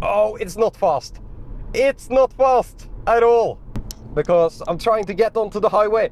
Oh, it's not fast. It's not fast at all. Because I'm trying to get onto the highway.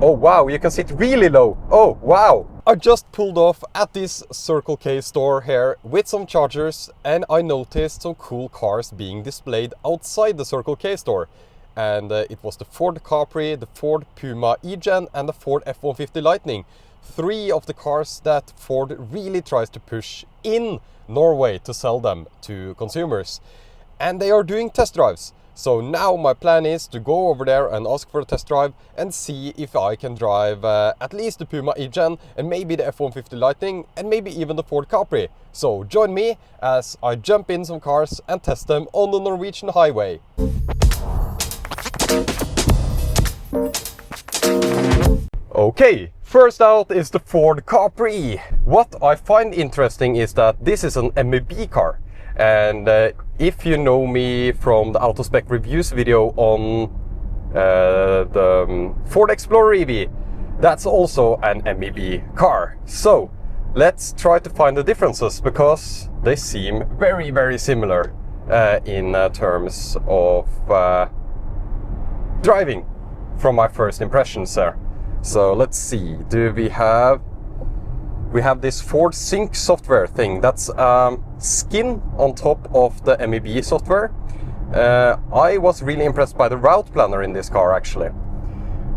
Oh wow, you can sit really low. Oh wow. I just pulled off at this Circle K store here with some chargers, and I noticed some cool cars being displayed outside the Circle K store. And it was the Ford Capri, the Ford Puma E-Gen and the Ford F-150 Lightning. 3 of the cars that Ford really tries to push in Norway to sell them to consumers. And they are doing test drives. So now my plan is to go over there and ask for a test drive and see if I can drive at least the Puma E-Gen and maybe the F-150 Lightning and maybe even the Ford Capri. So join me as I jump in some cars and test them on the Norwegian highway. Okay, first out is the Ford Capri. What I find interesting is that this is an MEB car. And if you know me from the Auto Spec reviews video on the Ford Explorer EV, that's also an MEB car. So let's try to find the differences, because they seem very, very similar in terms of driving from my first impressions there. So let's see, we have this Ford Sync software thing. That's skin on top of the MEB software. I was really impressed by the route planner in this car actually.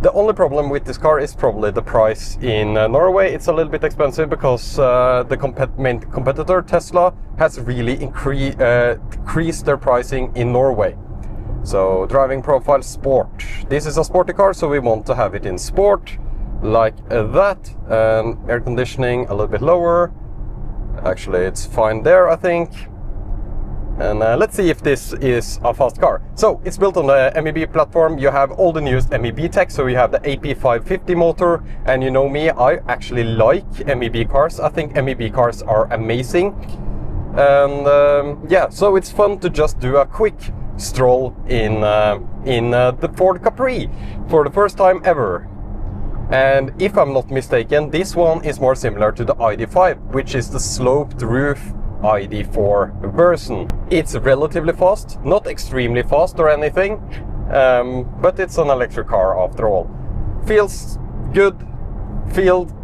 The only problem with this car is probably the price in Norway. It's a little bit expensive because the main competitor Tesla has really decreased their pricing in Norway. So driving profile sport. This is a sporty car, so we want to have it in sport like that. And air conditioning a little bit lower. Actually, it's fine there, I think. And let's see if this is a fast car. So it's built on the MEB platform. You have all the newest MEB tech. So you have the AP550 motor, and you know me, I actually like MEB cars. I think MEB cars are amazing. And yeah, so it's fun to just do a quick stroll in the Ford Capri for the first time ever. And if I'm not mistaken, this one is more similar to the ID.5, which is the sloped roof ID.4 version. It's relatively fast, not extremely fast or anything, but it's an electric car after all. Feels good,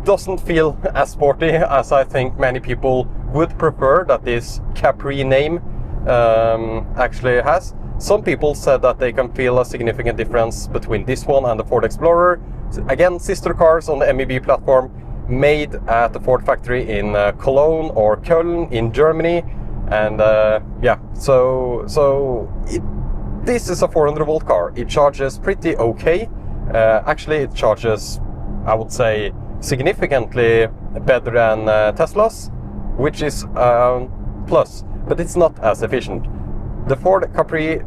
doesn't feel as sporty as I think many people would prefer that this Capri name actually has. Some people said that they can feel a significant difference between this one and the Ford Explorer. Again, sister cars on the MEB platform, made at the Ford factory in Cologne or Köln in Germany. And yeah, this is a 400 volt car. It charges pretty okay. Actually, it charges, I would say, significantly better than Tesla's, which is plus, but it's not as efficient. The Ford Capri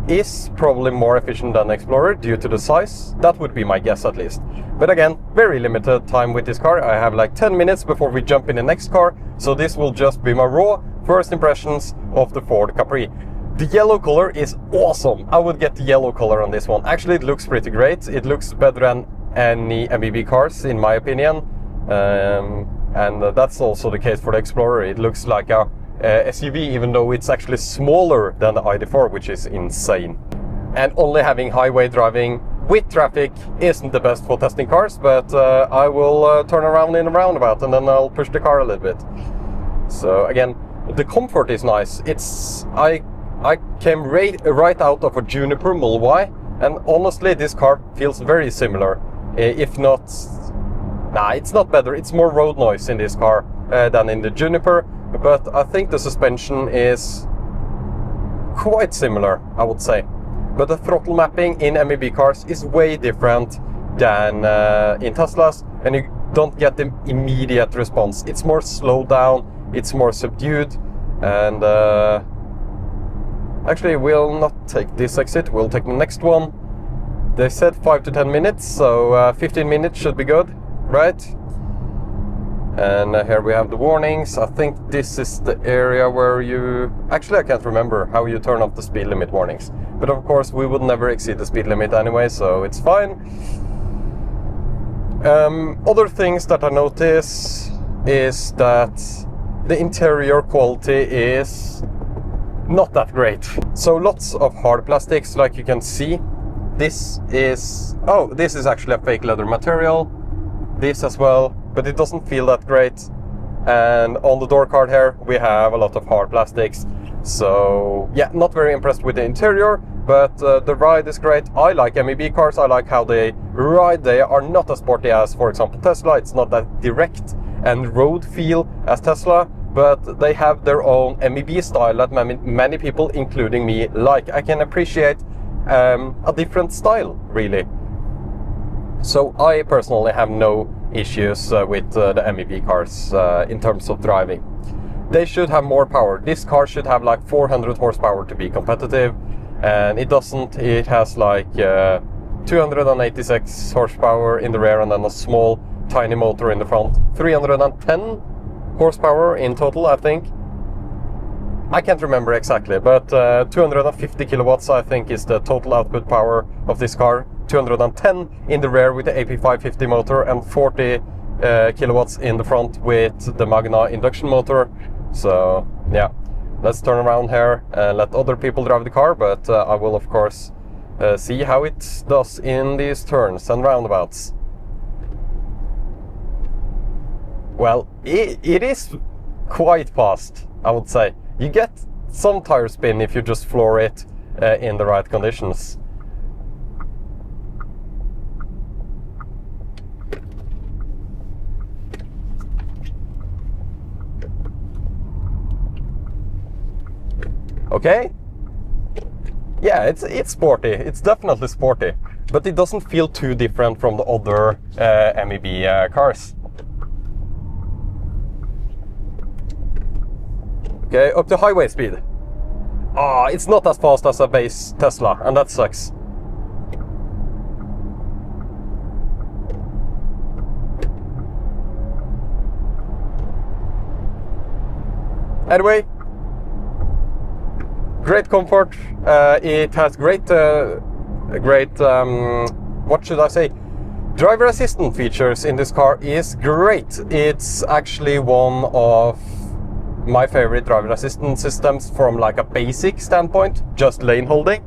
is probably more efficient than the Explorer due to the size. That would be my guess at least. But again, very limited time with this car. I have like 10 minutes before we jump in the next car. So this will just be my raw first impressions of the Ford Capri. The yellow color is awesome. I would get the yellow color on this one. Actually, it looks pretty great. It looks better than any MEB cars in my opinion. And that's also the case for the Explorer. It looks like a SUV, even though it's actually smaller than the ID.4, which is insane. And only having highway driving with traffic isn't the best for testing cars, but I will turn around in a roundabout and then I'll push the car a little bit. So again, the comfort is nice. I came right out of a Juniper Model Y, and honestly this car feels very similar, if not, it's not better. It's more road noise in this car than in the Juniper. But I think the suspension is quite similar, I would say. But the throttle mapping in MEB cars is way different than in Teslas, and you don't get the immediate response. It's more slowed down, it's more subdued, and actually we'll not take this exit, we'll take the next one. They said 5 to 10 minutes, so 15 minutes should be good, right? And here we have the warnings. I think this is the area where you... Actually, I can't remember how you turn off the speed limit warnings. But of course, we would never exceed the speed limit anyway, so it's fine. Other things that I notice is that the interior quality is not that great. So lots of hard plastics, like you can see. This is actually a fake leather material. This as well, but it doesn't feel that great. And on the door card here, we have a lot of hard plastics. So yeah, not very impressed with the interior, but the ride is great. I like MEB cars. I like how they ride. They are not as sporty as, for example, Tesla. It's not that direct and road feel as Tesla, but they have their own MEB style that many people, including me, like. I can appreciate a different style, really. So I personally have no issues with the MEB cars in terms of driving. They should have more power. This car should have like 400 horsepower to be competitive, and it doesn't. It has like 286 horsepower in the rear and then a small tiny motor in the front. 310 horsepower in total, I think. I can't remember exactly, but 250 kilowatts I think is the total output power of this car. 210 in the rear with the AP550 motor and 40 kilowatts in the front with the Magna induction motor. So yeah, let's turn around here and let other people drive the car, but I will of course see how it does in these turns and roundabouts. Well, it is quite fast, I would say. You get some tire spin if you just floor it in the right conditions. Okay, yeah, it's sporty. It's definitely sporty, but it doesn't feel too different from the other MEB cars. Okay, up to highway speed. It's not as fast as a base Tesla, and that sucks. Anyway, great comfort. It has great, what should I say? Driver assistant features in this car is great. It's actually one of my favorite driver assistance systems from like a basic standpoint, just lane holding.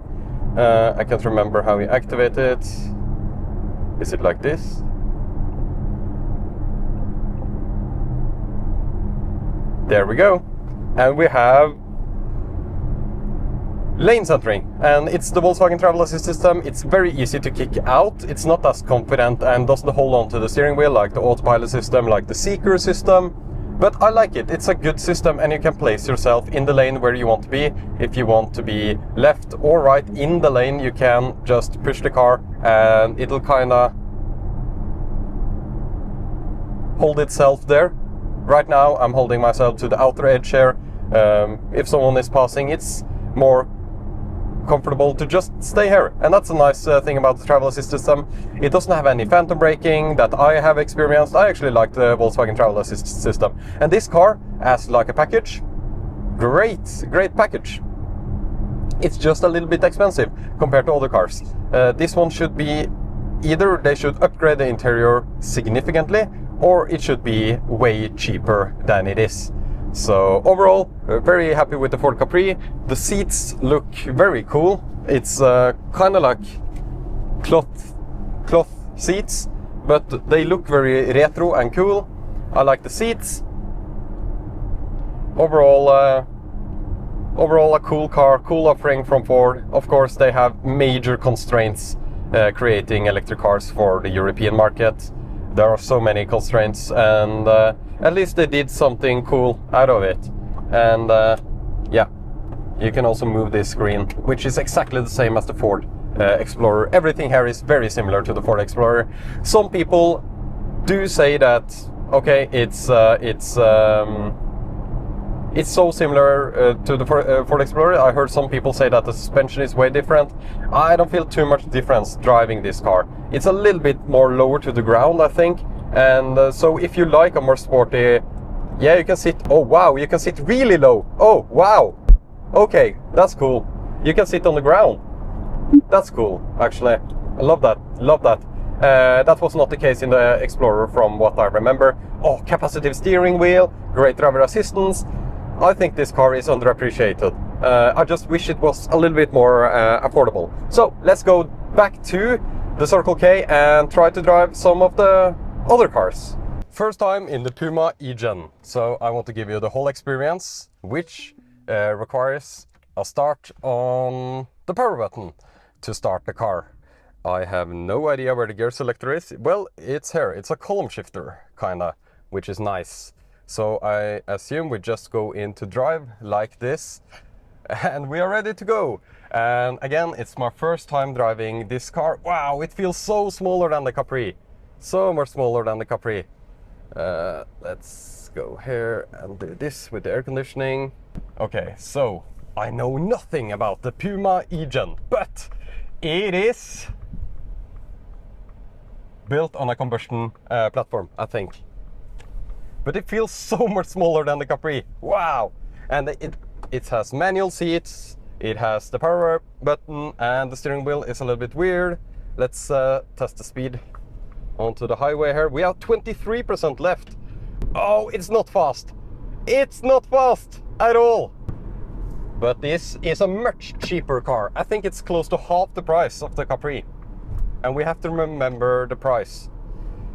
I can't remember how we activate it. Is it like this? There we go. And we have lane centering, and it's the Volkswagen Travel Assist system. It's very easy to kick out. It's not as confident and doesn't hold on to the steering wheel like the autopilot system, like the Seeker system. But I like it. It's a good system, and you can place yourself in the lane where you want to be. If you want to be left or right in the lane, you can just push the car and it'll kind of hold itself there. Right now I'm holding myself to the outer edge here. If someone is passing, it's more comfortable to just stay here, and that's a nice thing about the Travel Assist system. It doesn't have any phantom braking that I have experienced. I actually like the Volkswagen Travel Assist system, and this car, as like a package, great package. It's just a little bit expensive compared to other cars. This one should be either they should upgrade the interior significantly, or it should be way cheaper than it is. So overall, very happy with the Ford Capri. The seats look very cool. It's kind of like cloth seats, but they look very retro and cool. I like the seats. Overall a cool car, cool offering from Ford. Of course, they have major constraints creating electric cars for the European market. There are so many constraints, and at least they did something cool out of it. And yeah, you can also move this screen, which is exactly the same as the Ford Explorer. Everything here is very similar to the Ford Explorer. Some people do say that, okay, it's so similar to the Ford Explorer. I heard some people say that the suspension is way different. I don't feel too much difference driving this car. It's a little bit more lower to the ground, I think. And so if you like a more sporty, yeah, you can sit, oh wow, you can sit really low. Oh wow, okay, that's cool. You can sit on the ground. That's cool, actually. I love that, love that. That was not the case in the Explorer from what I remember. Oh, capacitive steering wheel, great driver assistance. I think this car is underappreciated. I just wish it was a little bit more affordable. So let's go back to the Circle K and try to drive some of the other cars. First time in the Puma e-Gen, so I want to give you the whole experience, which requires a start on the power button to start the car. I have no idea where the gear selector is. Well, it's here. It's a column shifter, kinda, which is nice. So I assume we just go into drive like this, and we are ready to go. And again, it's my first time driving this car. Wow, it feels so smaller than the Capri. So much smaller than the Capri. Let's go here and do this with the air conditioning. Okay, so I know nothing about the Puma e-Gen, but it is built on a combustion platform, I think. But it feels so much smaller than the Capri. Wow! And it has manual seats, it has the power button, and the steering wheel is a little bit weird. Let's test the speed onto the highway here. We have 23% left. Oh, it's not fast. It's not fast at all. But this is a much cheaper car. I think it's close to half the price of the Capri. And we have to remember the price.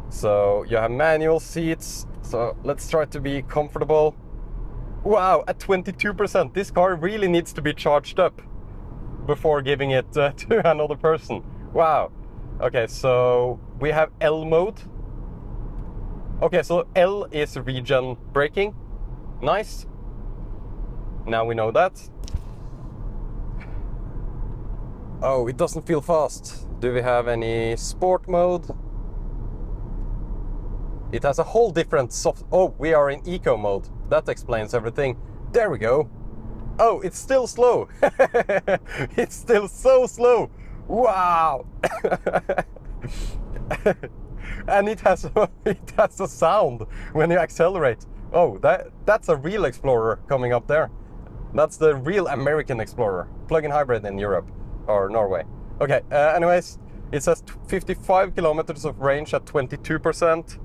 So you have manual seats. So let's try to be comfortable. Wow, at 22%, this car really needs to be charged up before giving it to another person. Wow. Okay, so we have L mode. Okay, so L is regen braking. Nice. Now we know that. Oh, it doesn't feel fast. Do we have any sport mode? It has a whole different soft... Oh, we are in eco mode. That explains everything. There we go. Oh, it's still slow. It's still so slow. Wow. And it has a sound when you accelerate. Oh, that's a real Explorer coming up there. That's the real American Explorer. Plug-in hybrid in Europe or Norway. Okay, anyways, it says 55 kilometers of range at 22%.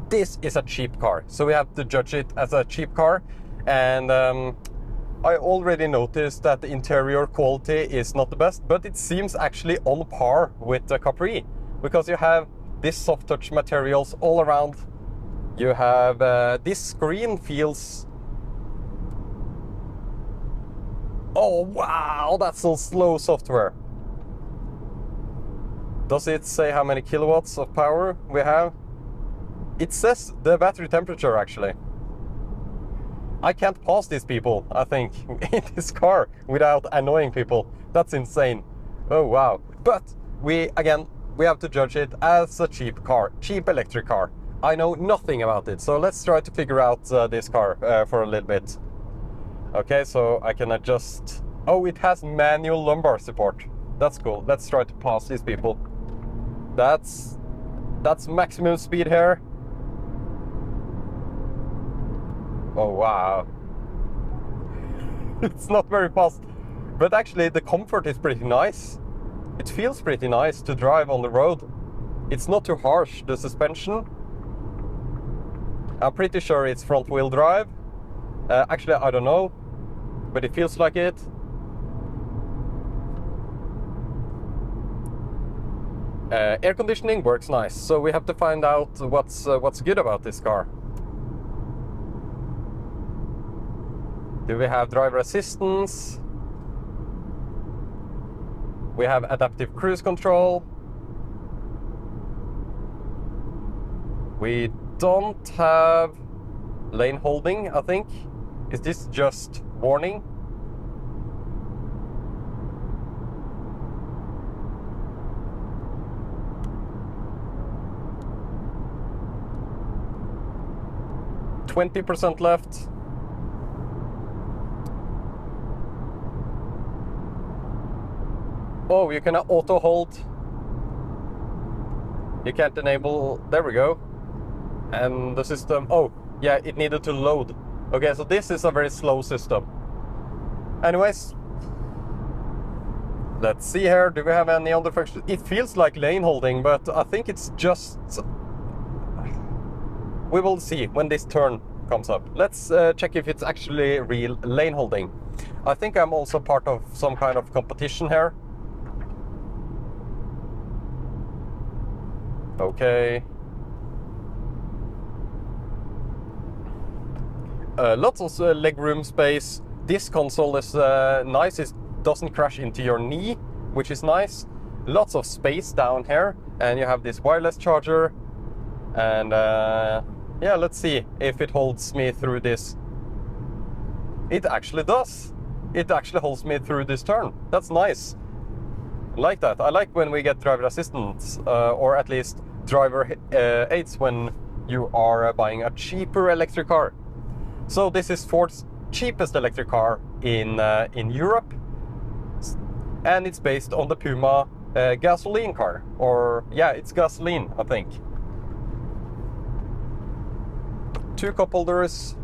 This is a cheap car, so we have to judge it as a cheap car. And I already noticed that the interior quality is not the best, but it seems actually on par with the Capri, because you have this soft touch materials all around. You have this screen feels... Oh wow, that's some slow software. Does it say how many kilowatts of power we have? It says the battery temperature, actually. I can't pass these people, I think, in this car without annoying people. That's insane. Oh, wow. But we have to judge it as a cheap car, cheap electric car. I know nothing about it, so let's try to figure out this car for a little bit. Okay, so I can adjust. Oh, it has manual lumbar support. That's cool. Let's try to pass these people. That's maximum speed here. Oh wow. It's not very fast, but actually the comfort is pretty nice. It feels pretty nice to drive on the road. It's not too harsh, the suspension. I'm pretty sure it's front wheel drive. Actually, I don't know, but it feels like it. Air conditioning works nice, so we have to find out what's good about this car. Do we have driver assistance? We have adaptive cruise control. We don't have lane holding, I think. Is this just warning? %20 left. Oh, you can auto hold. You can't enable. There we go. And the system. Oh, yeah, it needed to load. Okay, so this is a very slow system. Anyways, Let's see here, do we have any other functions? It feels like lane holding, but I think it's just... We will see when this turn comes up. Let's check if it's actually real lane holding. I think I'm also part of some kind of competition here. Okay. Lots of legroom space. This console is nice. It doesn't crash into your knee, which is nice. Lots of space down here, and you have this wireless charger. And yeah, let's see if it holds me through this. It actually does. It actually holds me through this turn. That's nice. I like that. I like when we get driver assistance, or at least driver aids when you are buying a cheaper electric car. So this is Ford's cheapest electric car in Europe, and it's based on the Puma gasoline car, or yeah, it's gasoline, I think. 2 cup holders,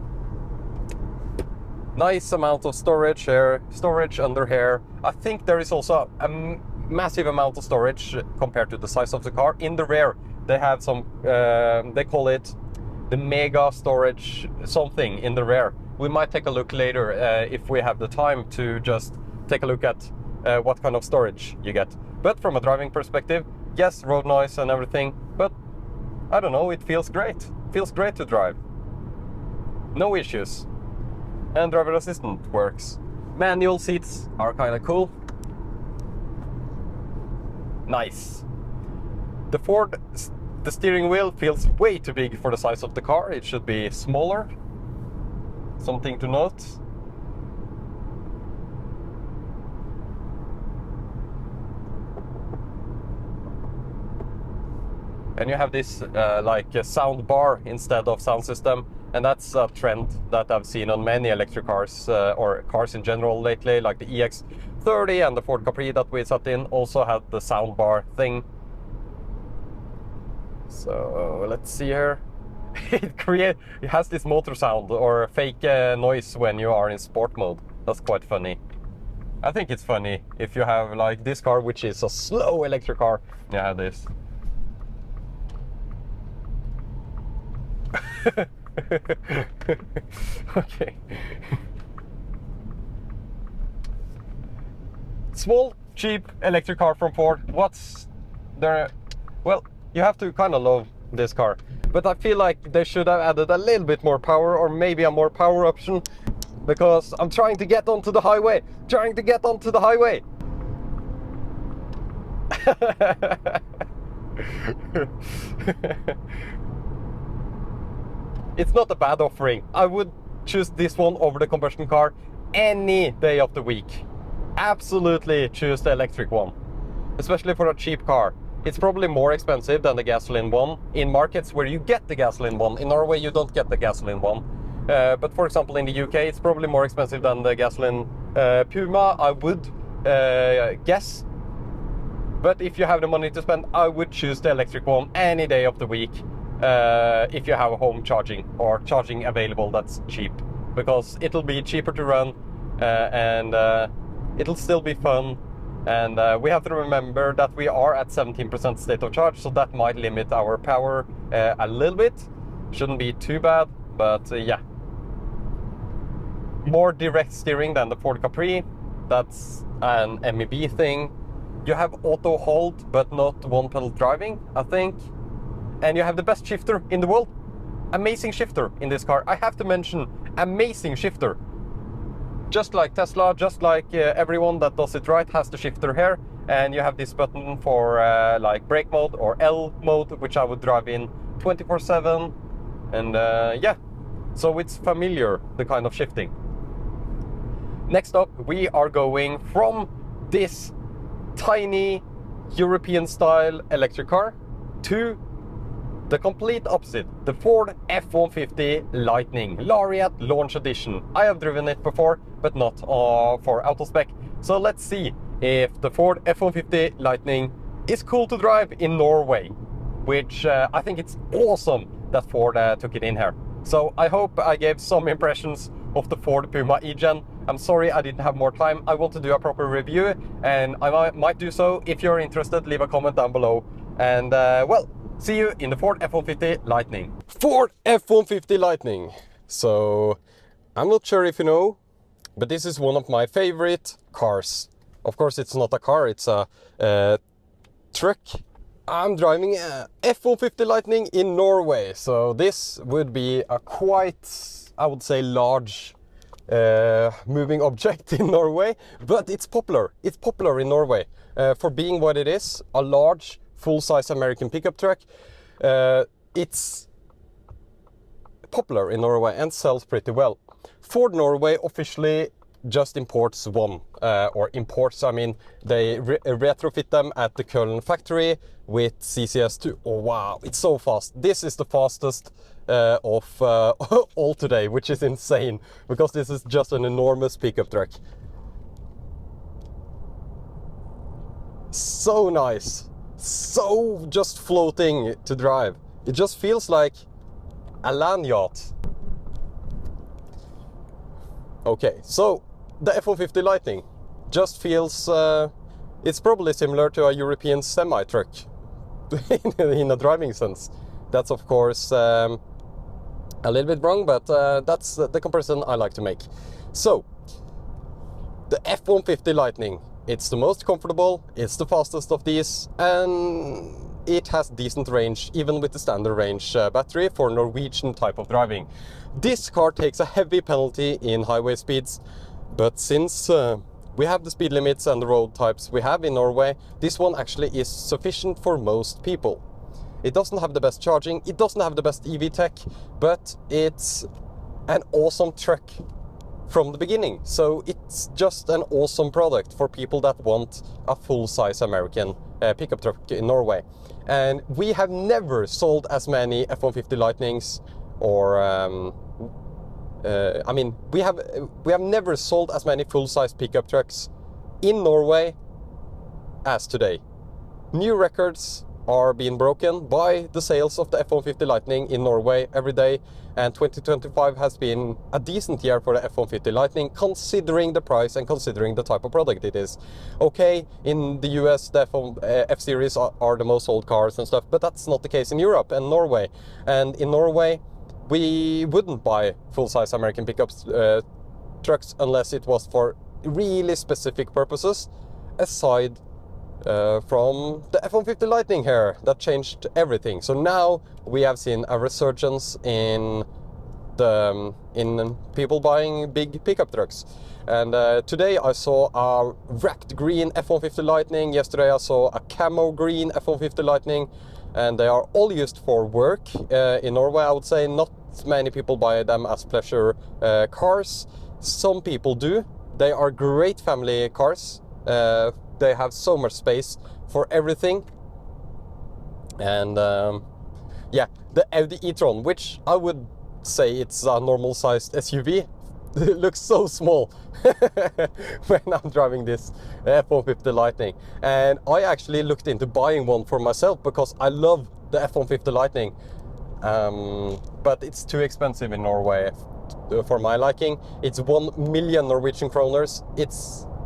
nice amount of storage here, storage under here. I think there is also a massive amount of storage compared to the size of the car. In the rear, they have some, they call it the mega storage something in the rear. We might take a look later if we have the time to just take a look at what kind of storage you get. But from a driving perspective, yes, road noise and everything, but I don't know, it feels great. Feels great to drive. No issues. And driver assistant works. Manual seats are kind of cool. Nice. The steering wheel feels way too big for the size of the car. It should be smaller. Something to note. And you have this like a sound bar instead of sound system, and that's a trend that I've seen on many electric cars or cars in general lately, like the EX30 and the Ford Capri that we sat in also had the sound bar thing. So let's see here. It has this motor sound or fake noise when you are in sport mode. That's quite funny. I think it's funny if you have like this car, which is a slow electric car. You have this. Okay. Small, cheap electric car from Ford. What's there? Well, you have to kind of love this car, but I feel like they should have added a little bit more power, or maybe a more power option, because I'm trying to get onto the highway. It's not a bad offering. I would choose this one over the combustion car any day of the week. Absolutely choose the electric one, especially for a cheap car. It's probably more expensive than the gasoline one in markets where you get the gasoline one. In Norway, you don't get the gasoline one. But for example, in the UK, it's probably more expensive than the gasoline Puma, I would guess. But if you have the money to spend, I would choose the electric one any day of the week. If you have a home charging or charging available that's cheap, because it'll be cheaper to run and it'll still be fun. And we have to remember that we are at 17% state of charge, so that might limit our power a little bit. Shouldn't be too bad, but yeah. More direct steering than the Ford Capri. That's an MEB thing. You have auto hold, but not one pedal driving, I think. And you have the best shifter in the world. Amazing shifter in this car. I have to mention, amazing shifter. Just like Tesla, just like everyone that does it right has the shifter here. And you have this button for like brake mode or L mode, which I would drive in 24/7. And yeah, so it's familiar, the kind of shifting. Next up, we are going from this tiny European style electric car to the complete opposite, the Ford F-150 Lightning Lariat Launch Edition. I have driven it before, but not for Autospec. So let's see if the Ford F-150 Lightning is cool to drive in Norway, which I think it's awesome that Ford took it in here. So I hope I gave some impressions of the Ford Puma e-Gen I'm sorry I didn't have more time. I want to do a proper review, and I might do so. If you're interested, leave a comment down below. And well, see you in the Ford F-150 Lightning. Ford F-150 Lightning. So, I'm not sure if you know, but this is one of my favorite cars. Of course, it's not a car, it's a truck. I'm driving a F-150 Lightning in Norway, so this would be a quite, I would say, large moving object in Norway, but it's popular. It's popular in Norway for being what it is, a large, full-size American pickup truck. It's popular in Norway and sells pretty well. Ford Norway officially just imports one, or imports, I mean, they retrofit them at the Köln factory with CCS2. Oh wow, it's so fast. This is the fastest of all today, which is insane, because this is just an enormous pickup truck. So nice, so just floating to drive. It just feels like a land yacht. Okay, so the F-150 Lightning just feels, it's probably similar to a European semi-truck in a driving sense. That's of course a little bit wrong, but that's the comparison I like to make. So, the F-150 Lightning, it's the most comfortable, it's the fastest of these, and it has decent range, even with the standard range battery for Norwegian type of driving. This car takes a heavy penalty in highway speeds, but since we have the speed limits and the road types we have in Norway, this one actually is sufficient for most people. It doesn't have the best charging, it doesn't have the best EV tech, but it's an awesome truck from the beginning. So it's just an awesome product for people that want a full-size American pickup truck in Norway. And we have never sold as many F-150 Lightnings, or I mean, we have never sold as many full-size pickup trucks in Norway as today. New records are being broken by the sales of the F-150 Lightning in Norway every day, and 2025 has been a decent year for the F-150 Lightning, considering the price and considering the type of product it is. Okay, in the US the F-Series are the most sold cars and stuff, but that's not the case in Europe and Norway. And in Norway we wouldn't buy full-size American pickups trucks unless it was for really specific purposes, aside from the F-150 Lightning here that changed everything. So now we have seen a resurgence in people buying big pickup trucks. And today I saw a wrapped green F-150 Lightning. Yesterday I saw a camo green F-150 Lightning, and they are all used for work in Norway. I would say not many people buy them as pleasure cars. Some people do. They are great family cars. They have so much space for everything. And yeah, the Audi e-tron, which I would say it's a normal sized SUV, it looks so small when I'm driving this F-150 Lightning. And I actually looked into buying one for myself because I love the F-150 Lightning, but it's too expensive in Norway for my liking. It's 1 million Norwegian kroners.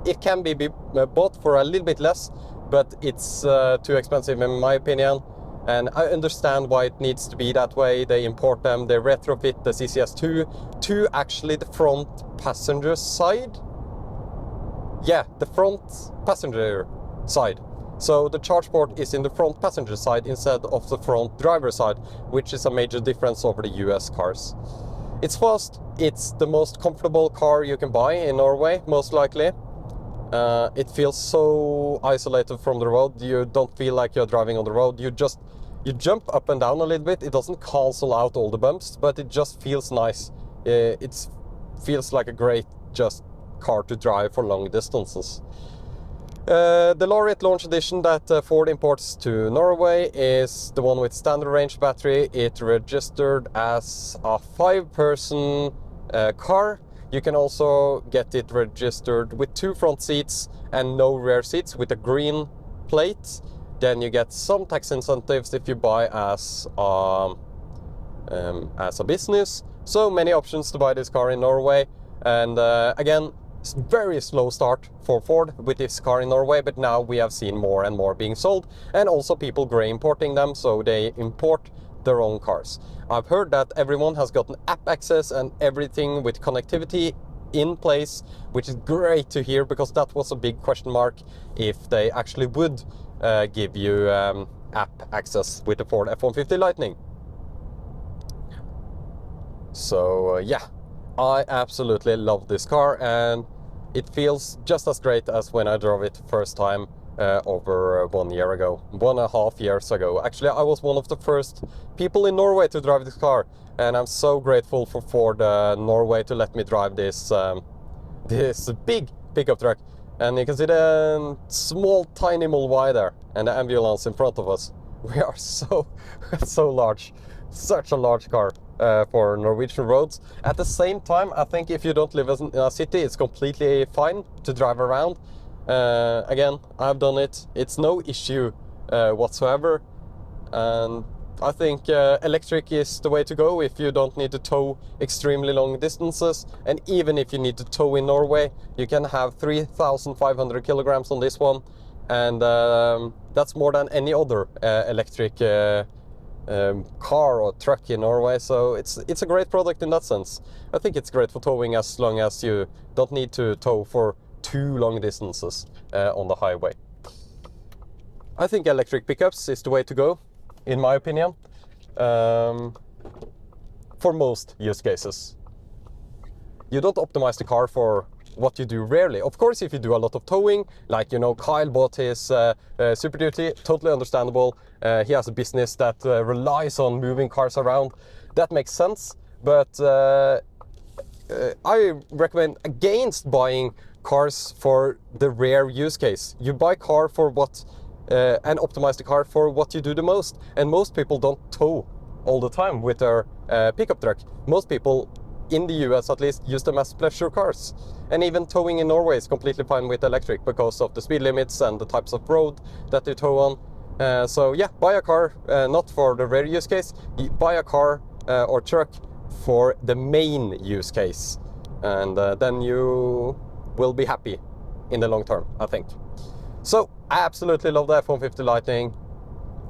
It can be bought for a little bit less, but it's too expensive in my opinion. And I understand why it needs to be that way. They import them, they retrofit the CCS2 to actually the front passenger side. Yeah, the front passenger side. So the charge port is in the front passenger side instead of the front driver side, which is a major difference over the US cars. It's fast, it's the most comfortable car you can buy in Norway, most likely. It feels so isolated from the road. You don't feel like you're driving on the road. You jump up and down a little bit. It doesn't cancel out all the bumps, but it just feels nice. It feels like a great just car to drive for long distances. The Laureate Launch Edition that Ford imports to Norway is the one with standard range battery. It registered as a 5-person car. You can also get it registered with 2 front seats and no rear seats with a green plate. Then you get some tax incentives if you buy as a business. So many options to buy this car in Norway. And again, very slow start for Ford with this car in Norway, but now we have seen more and more being sold, and also people grey importing them, so they import their own cars. I've heard that everyone has gotten app access and everything with connectivity in place, which is great to hear, because that was a big question mark if they actually would give you app access with the Ford F-150 Lightning. So yeah, I absolutely love this car, and it feels just as great as when I drove it first time over 1 year ago, 1.5 years ago. Actually, I was one of the first people in Norway to drive this car, and I'm so grateful for Ford Norway to let me drive this this big pickup truck. And you can see the small tiny Molvai there, and the ambulance in front of us. We are so large, such a large car for Norwegian roads. At the same time, I think if you don't live in a city, it's completely fine to drive around. Again, I've done it. It's no issue whatsoever. And I think electric is the way to go if you don't need to tow extremely long distances. And even if you need to tow in Norway, you can have 3,500 kilograms on this one. And that's more than any other electric car or truck in Norway. So it's a great product in that sense. I think it's great for towing as long as you don't need to tow for too long distances on the highway. I think electric pickups is the way to go, in my opinion, for most use cases. You don't optimize the car for what you do rarely. Of course, if you do a lot of towing, like, you know, Kyle bought his Super Duty, totally understandable. He has a business that relies on moving cars around. That makes sense, but I recommend against buying cars for the rare use case. You buy car for what and optimize the car for what you do the most. And most people don't tow all the time with their pickup truck. Most people, in the US at least, use them as pleasure cars. And even towing in Norway is completely fine with electric because of the speed limits and the types of road that they tow on. So yeah, buy a car not for the rare use case. Buy a car or truck for the main use case, and then you will be happy in the long term, I think. So I absolutely love the F-150 Lightning.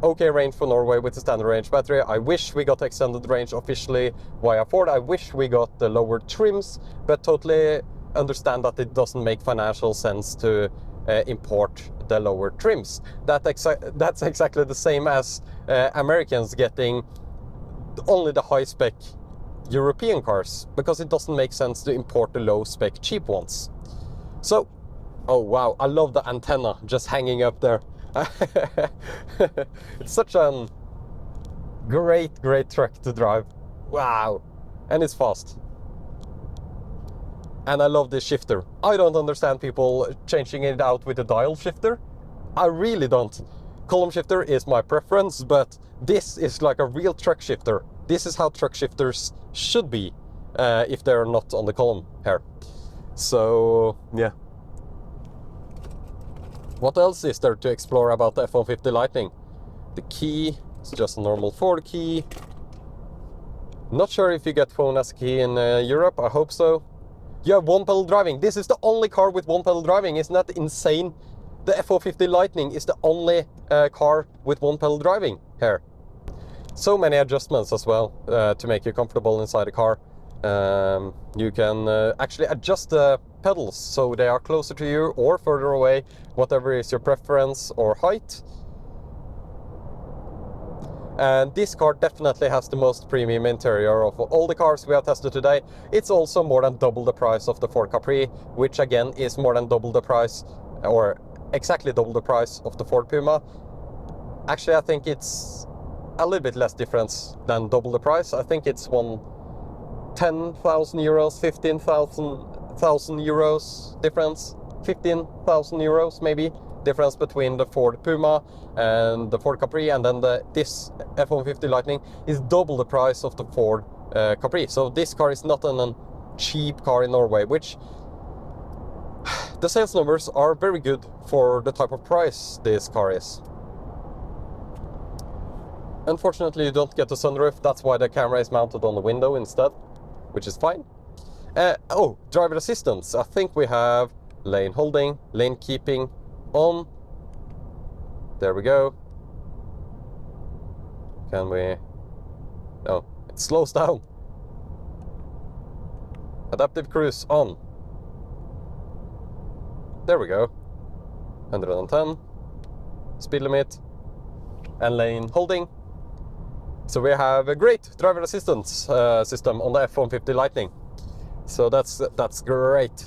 Okay range for Norway with the standard range battery. I wish we got extended range officially via Ford. I wish we got the lower trims, but totally understand that it doesn't make financial sense to import the lower trims. That's exactly the same as Americans getting only the high-spec European cars, because it doesn't make sense to import the low-spec cheap ones. So, oh wow, I love the antenna just hanging up there. It's such a great truck to drive. Wow. And it's fast. And I love this shifter. I don't understand people changing it out with a dial shifter. I really don't. Column shifter is my preference, but this is like a real truck shifter. This is how truck shifters should be if they're not on the column here. So yeah. What else is there to explore about the F-150 Lightning? The key is just a normal Ford key. Not sure if you get phone as a key in Europe. I hope so. You have one pedal driving. This is the only car with one pedal driving. Isn't that insane? The F-150 Lightning is the only car with one pedal driving here. So many adjustments as well to make you comfortable inside the car. You can actually adjust the pedals so they are closer to you or further away, whatever is your preference or height. And this car definitely has the most premium interior of all the cars we have tested today. It's also more than double the price of the Ford Capri, which again is more than double the price, or exactly double the price of the Ford Puma. Actually, I think it's a little bit less difference than double the price. I think it's 10,000 euros, 15,000 euros difference, 15,000 euros maybe difference between the Ford Puma and the Ford Capri, and then this F-150 Lightning is double the price of the Ford Capri. So this car is not a cheap car in Norway, which the sales numbers are very good for the type of price this car is. Unfortunately, you don't get the sunroof. That's why the camera is mounted on the window instead, which is fine. Oh, driver assistance. I think we have lane holding, lane keeping on. There we go. Can we... No, it slows down. Adaptive cruise on. There we go. 110. Speed limit. And lane holding. So we have a great driver assistance system on the F-150 Lightning. So that's great.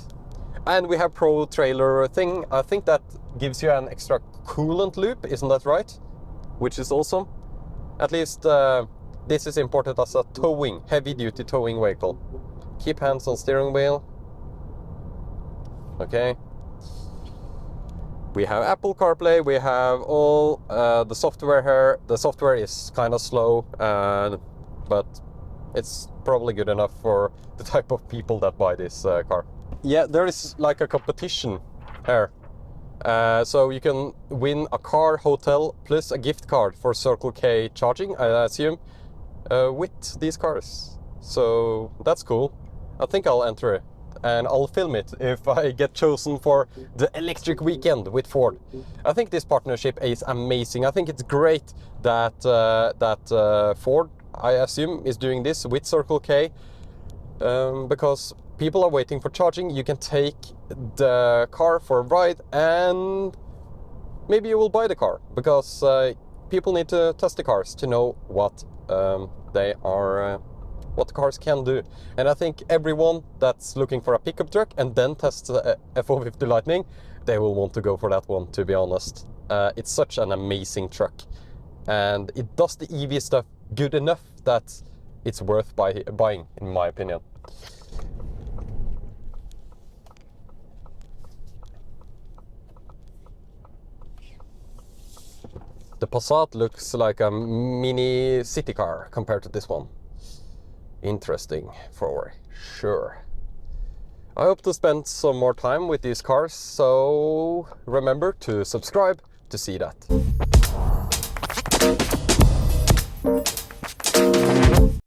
And we have Pro Trailer thing. I think that gives you an extra coolant loop, isn't that right? Which is awesome. At least this is imported as a towing, heavy-duty towing vehicle. Keep hands on steering wheel. Okay. We have Apple CarPlay, we have all the software here. The software is kind of slow, but it's probably good enough for the type of people that buy this car. Yeah, there is like a competition here. So you can win a car, hotel, plus a gift card for Circle K charging, I assume, with these cars. So that's cool. I think I'll enter it. And I'll film it if I get chosen for the electric weekend with Ford. I think this partnership is amazing. I think it's great that Ford, I assume, is doing this with Circle K, because people are waiting for charging. You can take the car for a ride and maybe you will buy the car, because people need to test the cars to know what what the cars can do. And I think everyone that's looking for a pickup truck and then tests the F-150 Lightning, they will want to go for that one, to be honest. It's such an amazing truck, and it does the EV stuff good enough that it's worth buying, in my opinion. The Passat looks like a mini city car compared to this one. Interesting for sure. I hope to spend some more time with these cars, so remember to subscribe to see that.